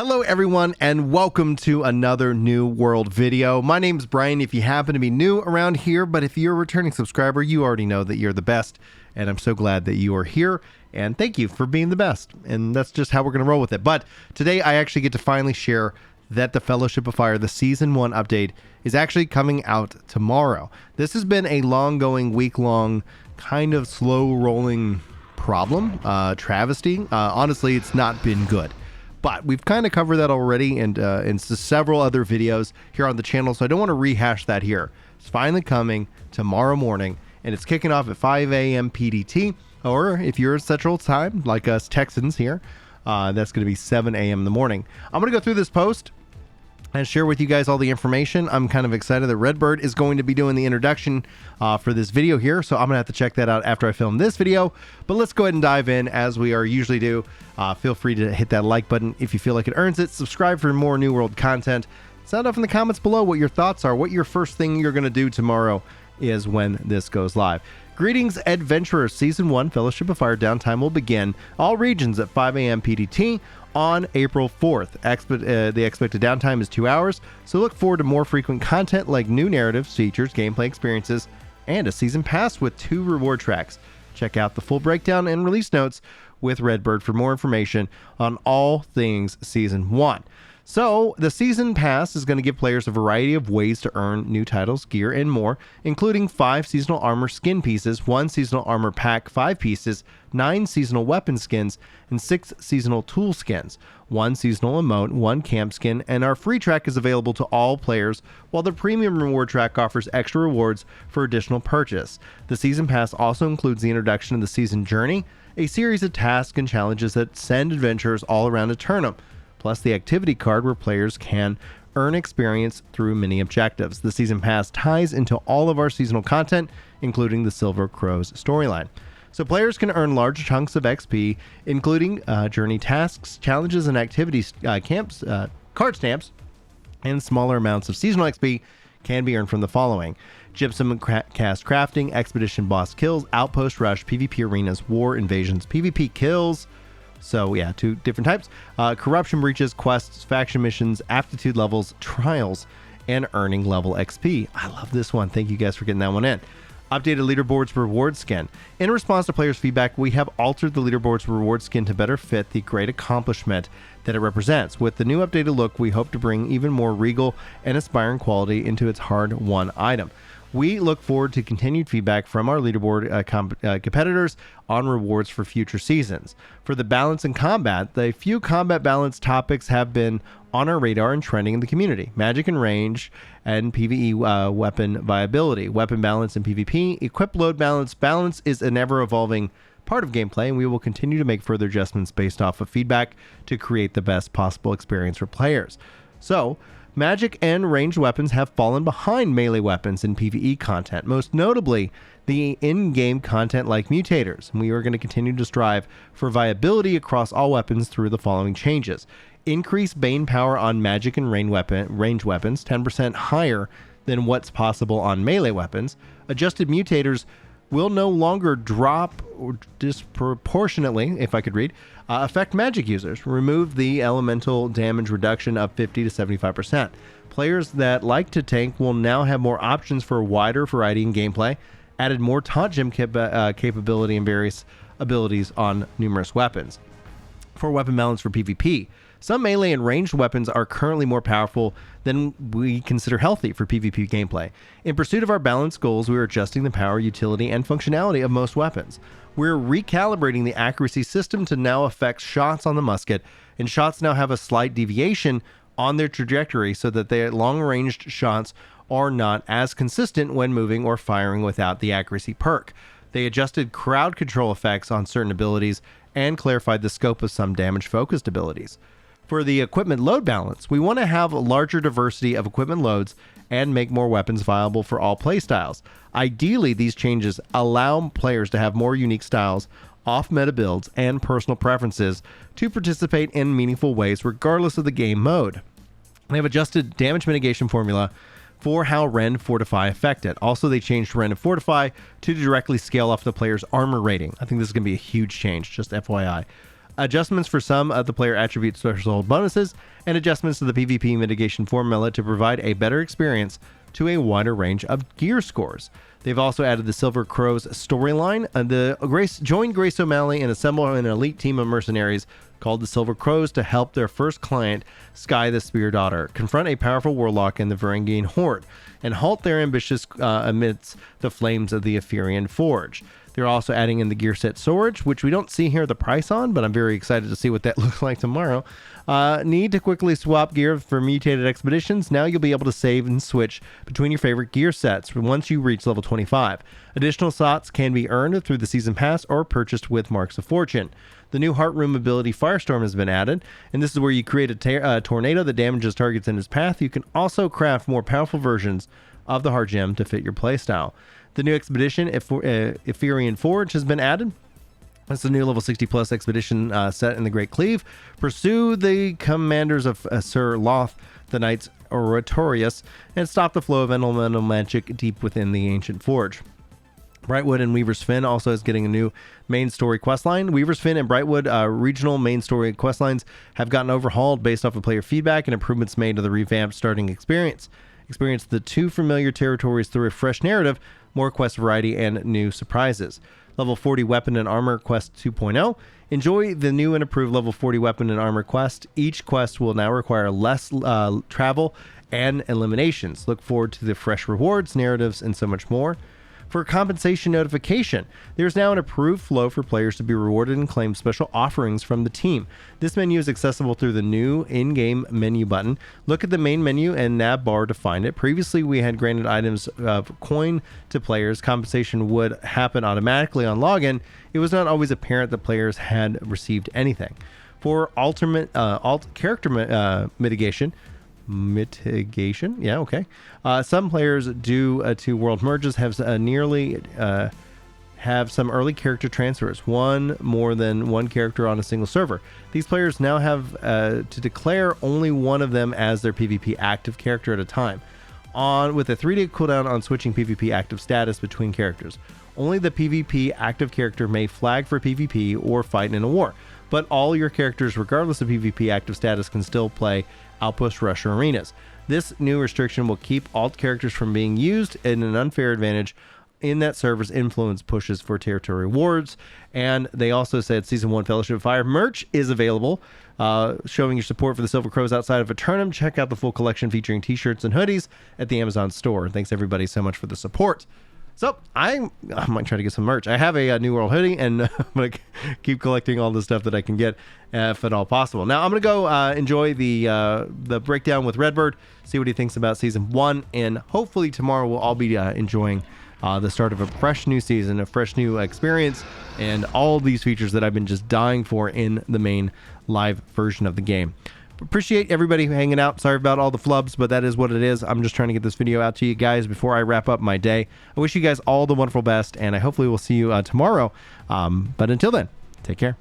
Hello everyone and welcome to another New World video. My name is Brian if you happen to be new around here, but if you're a returning subscriber, you already know that you're the best, and I'm so glad that you are here, and thank you for being the best, and that's just how we're going to roll with it. But today I actually get to finally share that the Fellowship of Fire, the Season 1 update, is actually coming out tomorrow. This has been a long-going, week-long, kind of slow-rolling problem, travesty. Honestly, it's not been good. But we've kind of covered that already and in several other videos here on the channel, so I don't want to rehash that here. It's finally coming tomorrow morning, and it's kicking off at 5 a.m. PDT, or if you're at Central Time, like us Texans here, that's going to be 7 a.m. in the morning. I'm going to go through this post and share with you guys all the information. I'm kind of excited that Redbird is going to be doing the introduction for this video here, so I'm gonna have to check that out after I film this video. But let's go ahead and dive in as we are usually do. Feel free to hit that like button if you feel like it earns it. Subscribe for more New World content. Sound off in the comments below what your thoughts are, what your first thing you're gonna do tomorrow is when this goes live. Greetings, adventurers. Season 1 Fellowship of Fire downtime will begin all regions at 5 a.m. PDT on April 4th. The expected downtime is 2 hours, so look forward to more frequent content like new narratives, features, gameplay experiences, and a season pass with 2 reward tracks. Check out the full breakdown and release notes with Redbird for more information on all things Season 1. So, the Season Pass is going to give players a variety of ways to earn new titles, gear, and more, including 5 seasonal armor skin pieces, 1 seasonal armor pack 5 pieces, 9 seasonal weapon skins, and 6 seasonal tool skins, 1 seasonal emote, 1 camp skin, and our free track is available to all players, while the premium reward track offers extra rewards for additional purchase. The Season Pass also includes the introduction of the Season Journey, a series of tasks and challenges that send adventurers all around Eternum, plus the activity card where players can earn experience through mini objectives. The Season Pass ties into all of our seasonal content, including the Silver Crows storyline. So players can earn large chunks of XP, including journey tasks, challenges, and activities, card stamps, and smaller amounts of seasonal XP can be earned from the following: Gypsum cast crafting, expedition boss kills, outpost rush, PvP arenas, war invasions, PvP kills. So yeah, 2 different types. Corruption breaches, quests, faction missions, aptitude levels, trials, and earning level XP. I love this one. Thank you guys for getting that one in. Updated leaderboards reward skin. In response to players' feedback, we have altered the leaderboards reward skin to better fit the great accomplishment that it represents. With the new updated look, we hope to bring even more regal and aspiring quality into its hard-won item. We look forward to continued feedback from our leaderboard competitors on rewards for future seasons. For the balance in combat, the few combat balance topics have been on our radar and trending in the community: magic and range, and PvE weapon viability, weapon balance and PvP, equip load balance. Balance is an ever-evolving part of gameplay, and we will continue to make further adjustments based off of feedback to create the best possible experience for players. So, magic and ranged weapons have fallen behind melee weapons in PvE content, most notably the in-game content like mutators. And we are going to continue to strive for viability across all weapons through the following changes: increase bane power on magic and ranged weapons, 10% higher than what's possible on melee weapons. Adjusted mutators will no longer drop or disproportionately, if I could read, affect magic users. Remove the elemental damage reduction of 50 to 75%. Players that like to tank will now have more options for a wider variety in gameplay. Added more taunt gem capability and various abilities on numerous weapons. For weapon balance for PvP, some melee and ranged weapons are currently more powerful than we consider healthy for PvP gameplay. In pursuit of our balance goals, we are adjusting the power, utility, and functionality of most weapons. We're recalibrating the accuracy system to now affect shots on the musket, and shots now have a slight deviation on their trajectory so that their long-ranged shots are not as consistent when moving or firing without the accuracy perk. They adjusted crowd control effects on certain abilities and clarified the scope of some damage-focused abilities. For the equipment load balance, we want to have a larger diversity of equipment loads and make more weapons viable for all playstyles. Ideally, these changes allow players to have more unique styles, off-meta builds, and personal preferences to participate in meaningful ways regardless of the game mode. They have adjusted damage mitigation formula for how Rend Fortify affect it. Also, they changed Rend and Fortify to directly scale off the player's armor rating. I think this is going to be a huge change, just FYI. adjustments for some of the player attribute threshold bonuses, and adjustments to the PvP mitigation formula to provide a better experience to a wider range of gear scores. They've also added the Silver Crows storyline. Join Grace O'Malley and assemble an elite team of mercenaries called the Silver Crows to help their first client, Sky the Spear Daughter, confront a powerful warlock in the Varangian horde, and halt their ambitions amidst the flames of the Ephirian Forge. They're also adding in the gear set storage, which we don't see here the price on, but I'm very excited to see what that looks like tomorrow. Need to quickly swap gear for mutated expeditions? Now you'll be able to save and switch between your favorite gear sets once you reach level 25. Additional slots can be earned through the season pass or purchased with Marks of Fortune. The new Heart Room ability Firestorm has been added, and this is where you create a tornado that damages targets in its path. You can also craft more powerful versions of the Heart Gem to fit your playstyle. The new expedition, Ephirian Forge, has been added. It's a new level 60 plus expedition set in the Great Cleave. Pursue the commanders of Sir Loth, the Knights Oratorius, and stop the flow of elemental magic deep within the ancient forge. Brightwood and Weaver's Fin also is getting a new main story questline. Weaver's Fin and Brightwood regional main story questlines have gotten overhauled based off of player feedback and improvements made to the revamped starting experience. Experience the two familiar territories through a fresh narrative, more quest variety, and new surprises. Level 40 Weapon and Armor Quest 2.0. Enjoy the new and improved Level 40 Weapon and Armor Quest. Each quest will now require less travel and eliminations. Look forward to the fresh rewards, narratives, and so much more. For compensation notification, there's now an approved flow for players to be rewarded and claim special offerings from the team. This menu is accessible through the new in-game menu button. Look at the main menu and nav bar to find it. Previously, we had granted items of coin to players. Compensation would happen automatically on login. It was not always apparent that players had received anything. For character mitigation, yeah, okay. Some players due to world merges have have some early character transfers, one more than one character on a single server. These players now have to declare only one of them as their PvP active character at a time, with a 3-day cooldown on switching PvP active status between characters. Only the PvP active character may flag for PvP or fight in a war, but all your characters, regardless of PvP active status, can still play Outpost Rush or arenas. This new restriction will keep alt characters from being used in an unfair advantage in that server's influence pushes for territory rewards. And they also said Season 1 Fellowship of Fire merch is available, showing your support for the Silver Crows outside of Eternum. Check out the full collection featuring t-shirts and hoodies at the Amazon store. Thanks everybody so much for the support. So I might try to get some merch. I have a New World hoodie, and I'm going to keep collecting all the stuff that I can get if at all possible. Now I'm going to go enjoy the breakdown with Redbird, see what he thinks about Season 1, and hopefully tomorrow we'll all be enjoying the start of a fresh new season, a fresh new experience, and all these features that I've been just dying for in the main live version of the game. Appreciate everybody hanging out. Sorry about all the flubs, but that is what it is. I'm just trying to get this video out to you guys before I wrap up my day. I wish you guys all the wonderful best, and I hopefully will see you tomorrow. But until then, take care.